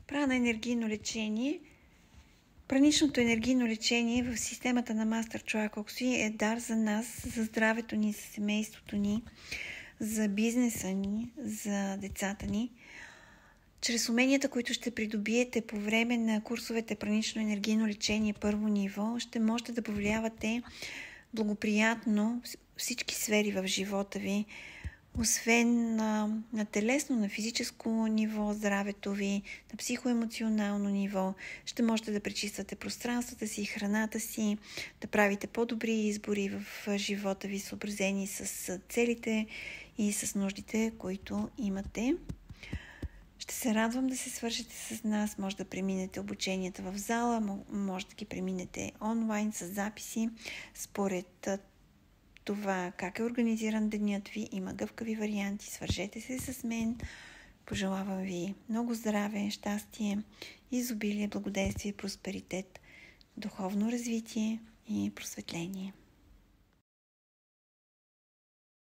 Прана енергийно лечение. Праничното енергийно лечение в системата на Мастер Чуакокси е дар за нас, за здравето ни, за семейството ни, за бизнеса ни, за децата ни. Чрез уменията, които ще придобиете по време на курсовете пранично енергийно лечение първо ниво, ще можете да повлиявате благоприятно всички сфери в живота ви, освен на телесно, на физическо ниво, здравето ви, на психоемоционално ниво. Ще можете да пречиствате пространствата си, храната си, да правите по-добри избори в живота ви, съобразени с целите и с нуждите, които имате. Ще се радвам да се свържете с нас. Може да преминете обученията в зала, може да ги преминете онлайн с записи. Според това как е организиран денят ви, има гъвкави варианти. Свържете се с мен. Пожелавам ви много здраве, щастие, изобилие, благоденствие, просперитет, духовно развитие и просветление.